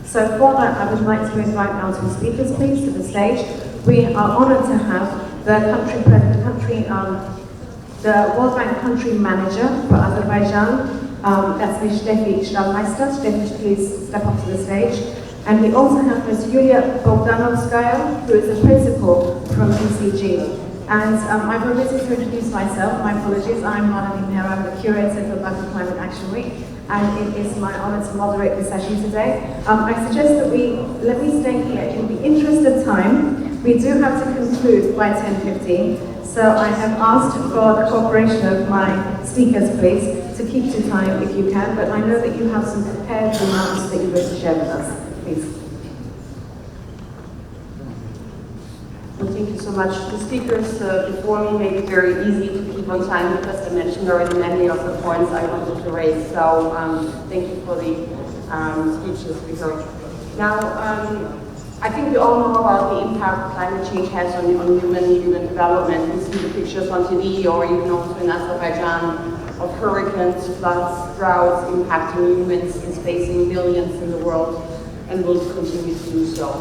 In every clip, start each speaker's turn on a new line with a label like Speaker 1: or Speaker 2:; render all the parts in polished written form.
Speaker 1: So for that, I would like to invite our two speakers, please, to the stage. We are honoured to have the World Bank Country Manager for Azerbaijan, that's Ms. Steffi Stammeister. Steffi, please step up to the stage. And we also have Ms. Yulia Bogdanovskaya, who is the principal from PCG. And I'm permitted to introduce myself. My apologies, I'm Marlene Hare, I'm the curator for Baku Climate Action Week, and it is my honor to moderate this session today. I suggest that let me stay here. In the interest of time, we do have to conclude by 10:15, so I have asked for the cooperation of my speakers, please, to keep to time if you can, but I know that you have some prepared remarks that you wish to share with us. Please.
Speaker 2: Well, thank you so much. The speakers before me made it very easy to keep on time because I mentioned already many of the points I wanted to raise. So thank you for the speeches we heard. Now, I think we all know about the impact climate change has on human development. We see the pictures on TV or even also in Azerbaijan of hurricanes, floods, droughts impacting humans, displacing millions in the world, and will continue to do so.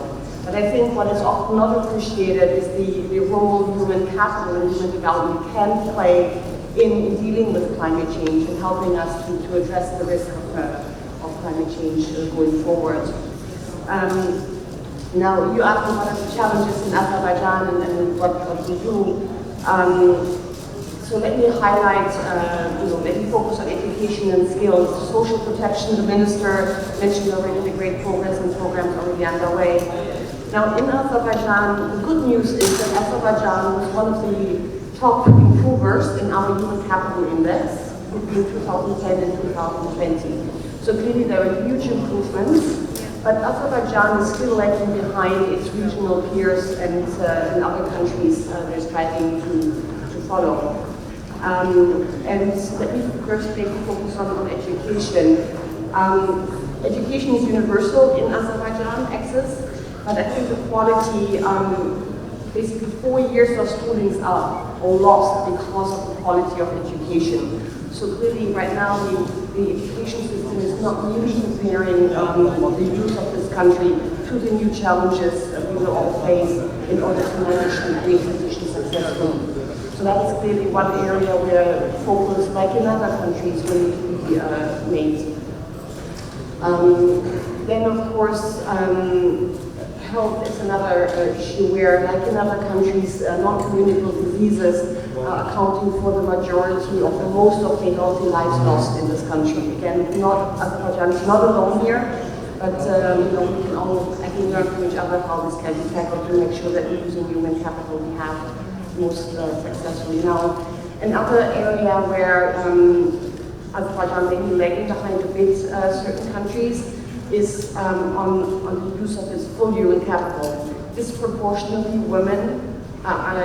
Speaker 2: But I think what is often not appreciated is the role human capital and human development can play in dealing with climate change and helping us to address the risk of climate change going forward. Now, you asked me what are the challenges in Azerbaijan and what we do. So let me highlight, let me focus on education and skills. Social protection, the minister mentioned already the great progress and programs already underway. Now, in Azerbaijan, the good news is that Azerbaijan was one of the top improvers in our human capital index between 2010 and 2020. So clearly there are huge improvements, but Azerbaijan is still lagging behind its regional peers and other countries they're striving to follow. And let me first take a focus on education. Education is universal in Azerbaijan, access. But I think the quality, basically 4 years of schoolings are lost because of the quality of education. So clearly right now the education system is not really preparing the youth of this country to the new challenges that we will all face in order to manage the green transition successfully. So that is clearly one area where focus, like in other countries, will need to be made. Then of course, health is another issue where, like in other countries, non-communicable diseases are accounting for the majority of most of the healthy lives lost in this country. Again, Azerbaijan is not alone here, but we can all, I think, learn from each other how this can be tackled to make sure that we're using human capital we have most successfully. Now, another area where Azerbaijan may be lagging behind a bit certain countries is on the use of this full human capital. Disproportionately, women are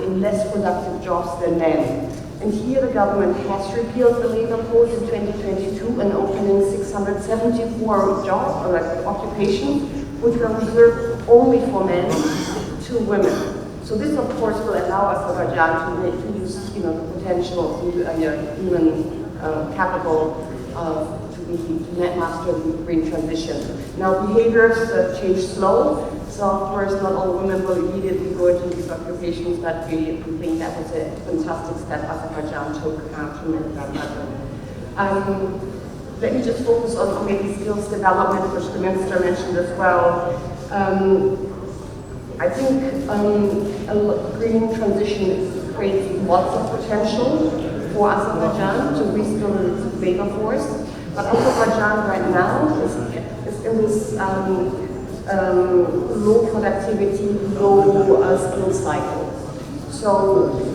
Speaker 2: in less productive jobs than men. And here the government has repealed the labor code in 2022 and opening 674 jobs or occupations which were reserved only for men to women. So this, of course, will allow Azerbaijan to use the potential of human capital to master the green transition. Now, behaviors change slow, so of course not all women will immediately go into these occupations, but we think that was a fantastic step Azerbaijan took to make that happen. Let me just focus on maybe skills development, which the minister mentioned as well. I think a green transition creates lots of potential for Azerbaijan to reskill its labor force. But Azerbaijan right now is in this low productivity, low skill cycle. So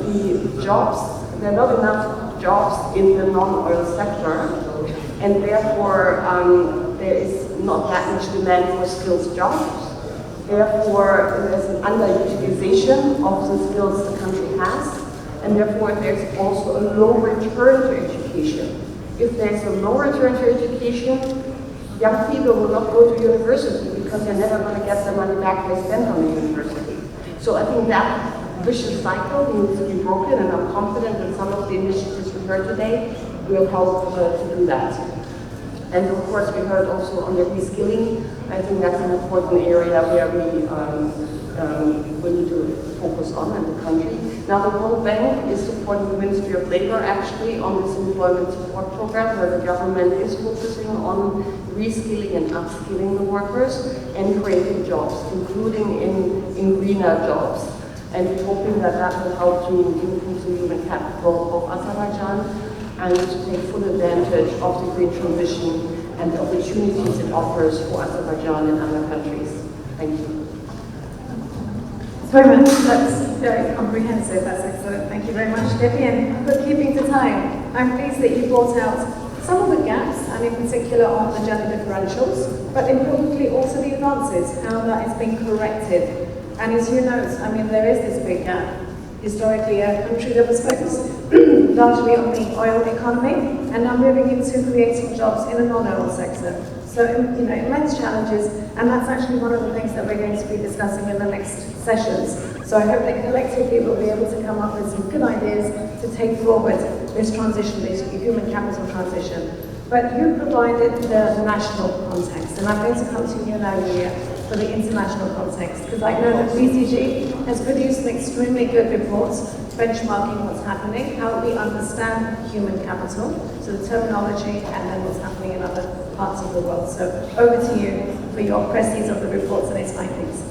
Speaker 2: the jobs, there are not enough jobs in the non-oil sector, and therefore there is not that much demand for skills jobs. Therefore, there's an underutilization of the skills the country has, and therefore there's also a low return to education. If there's a low return to education, young people will not go to university because they're never going to get the money back they spent on the university. So I think that vicious cycle needs to be broken, and I'm confident that some of the initiatives we heard today will help to do that. And of course, we heard also on the reskilling. I think that's an important area where we need to focus on in the country. Now, the World Bank is supporting the Ministry of Labor actually on this employment support program, where the government is focusing on reskilling and upskilling the workers and creating jobs, including in greener jobs. And we're hoping that that will help to improve the human capital of Azerbaijan and to take full advantage of the green transition and the opportunities it offers for Azerbaijan and other countries. Thank you.
Speaker 1: Very much. That's very comprehensive. That's excellent. Thank you very much, Debbie. And for keeping to time, I'm pleased that you brought out some of the gaps, and in particular on the gender differentials, but importantly also the advances, how that is being corrected. And as you note, I mean, there is this big gap. Historically, a country that was focused largely on the oil economy, and now moving into creating jobs in the non-oil sector. So, you know, immense challenges, and that's actually one of the things that we're going to be discussing in the next sessions. So I hope that collectively we'll be able to come up with some good ideas to take forward this transition, this human capital transition. But you provided the national context, and I'm going to come to you now, Julia, for the international context, because I know that BCG has produced an extremely good report benchmarking what's happening, how we understand human capital, so the terminology, and then what's happening in other parts of the world. So over to you for your presses of the reports and its findings.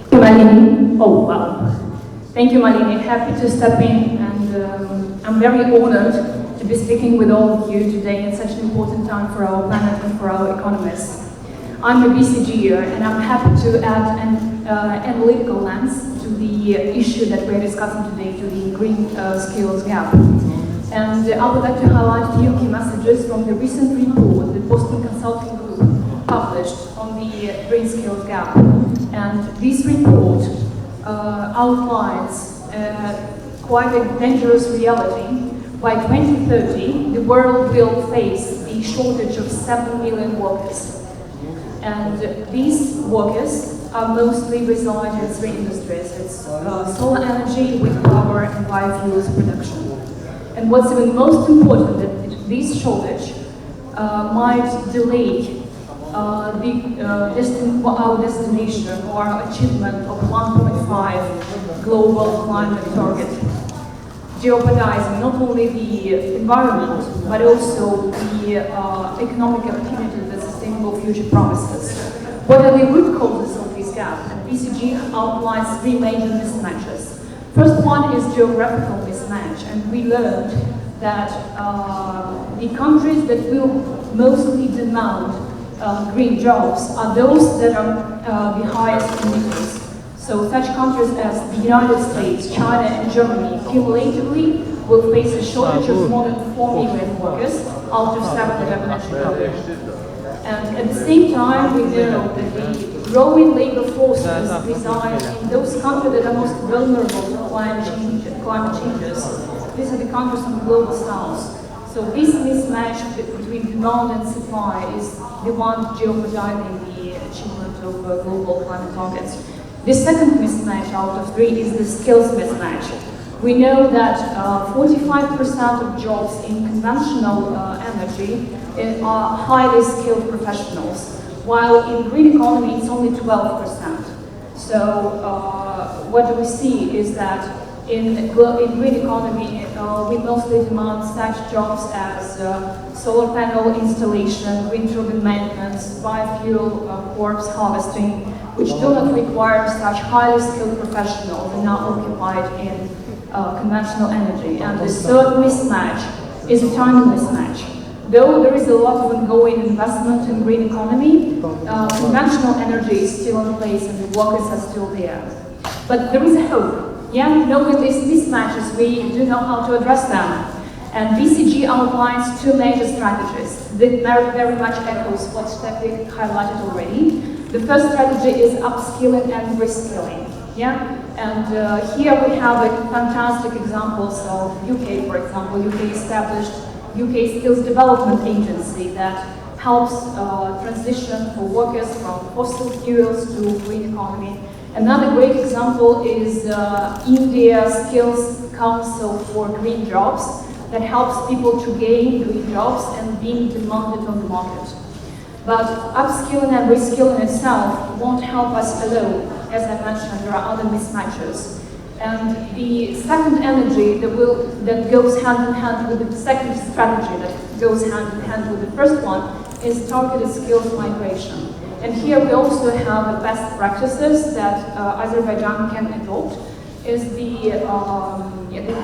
Speaker 3: Thank you, Malini. Oh, wow. Thank you, Malini. Happy to step in, and I'm very honored to be speaking with all of you today at such an important time for our planet and for our economies. I'm a BCGer, and I'm happy to add an analytical lens to the issue that we're discussing today, to the green skills gap. And I would like to highlight a few key messages from the recent report that Boston Consulting Group published on the green skills gap. And this report outlines quite a dangerous reality. By 2030, the world will face the shortage of 7 million workers. And these workers are mostly reside in three industries. It's solar energy, wind power, and biofuels production. And what's even most important, that this shortage might delay our destination or our achievement of 1.5 global climate target, jeopardizing not only the environment, but also the economic opportunity that sustainable future promises. What are the root causes of this gap? And BCG outlines three major mismatches. First one is geographical mismatch, and we learned that the countries that will mostly demand green jobs are those that are the highest emitters. So such countries as the United States, China, and Germany cumulatively will face a shortage of more than 4 million workers out of 7 that I've mentioned earlier. And at the same time, we know that the growing labor forces reside in those countries that are most vulnerable to climate changes. These are the countries in the global south. So this mismatch between demand and supply is the one jeopardizing the achievement of global climate targets. The second mismatch out of three is the skills mismatch. We know that 45% of jobs in conventional energy are highly skilled professionals, while in green economy it's only 12%. So what we see is that in green economy we mostly demand such jobs as solar panel installation, wind turbine maintenance, biofuel corpse harvesting, which do not require such highly skilled professionals and are occupied in conventional energy. And the third mismatch is a timing mismatch. Though there is a lot of ongoing investment in green economy, conventional energy is still in place and the workers are still there. But there is a hope. Yeah, knowing these mismatches, we do know how to address them. And BCG outlines two major strategies that very much echoes what Steffi highlighted already. The first strategy is upskilling and reskilling. Yeah, and here we have fantastic examples of UK, for example. UK established UK Skills Development Agency that helps transition for workers from fossil fuels to green economy. Another great example is India Skills Council for Green Jobs that helps people to gain green jobs and being demanded on the market. But upskilling and reskilling itself won't help us alone. As I mentioned, there are other mismatches. And the second energy that goes hand in hand with the second strategy that goes hand in hand with the first one is targeted skills migration. And here we also have best practices that Azerbaijan can adopt. Is the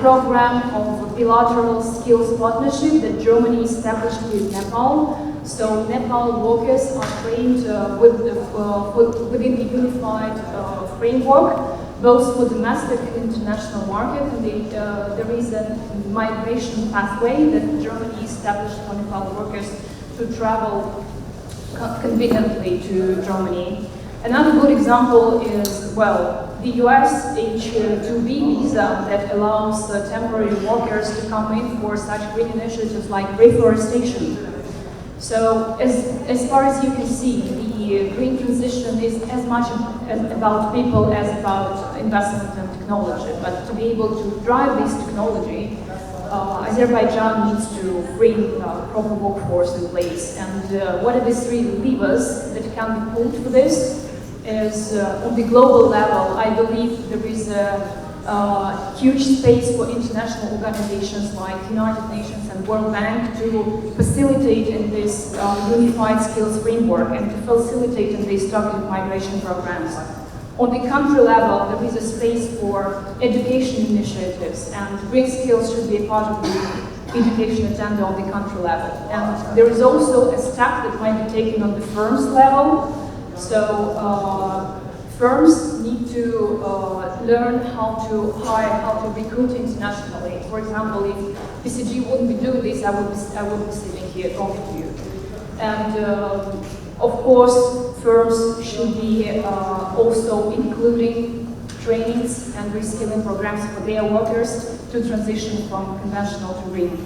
Speaker 3: program of bilateral skills partnership that Germany established with Nepal. So Nepal workers are trained within the unified framework, both for domestic and international market, and there is a migration pathway that Germany established for Nepal workers to travel conveniently to Germany. Another good example is, well, the US H-2B visa that allows temporary workers to come in for such green initiatives like reforestation. So as far as you can see, the green transition is as much about people as about investment and technology. But to be able to drive this technology, Azerbaijan needs to bring proper workforce in place. And what are the three levers that can be pulled for this? Is on the global level, I believe there is a huge space for international organizations like United Nations and World Bank to facilitate in this unified skills framework and to facilitate in these targeted migration programs. On the country level, there is a space for education initiatives, and green skills should be a part of the education agenda on the country level. And there is also a step that might be taken on the firms level. So firms need to learn how to hire, how to recruit internationally. For example, if BCG wouldn't be doing this, I would be sitting here talking to you. And of course, firms should be also including trainings and reskilling programs for their workers to transition from conventional to green.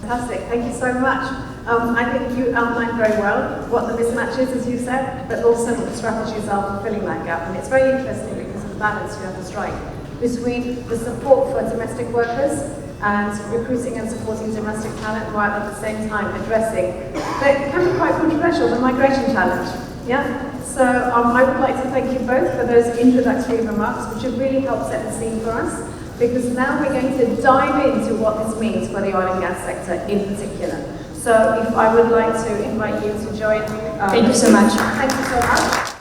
Speaker 1: Fantastic, thank you so much. I think you outlined very well what the mismatch is, as you said, but also what the strategies are for filling that gap. And it's very interesting because of the balance you have to strike between the support for domestic workers and recruiting and supporting domestic talent, while at the same time addressing that can be quite controversial, the migration challenge. Yeah? So I would like to thank you both for those introductory remarks, which have really helped set the scene for us, because now we're going to dive into what this means for the oil and gas sector in particular. So if I would like to invite you to join.
Speaker 3: Thank you so much.
Speaker 1: Thank you so much.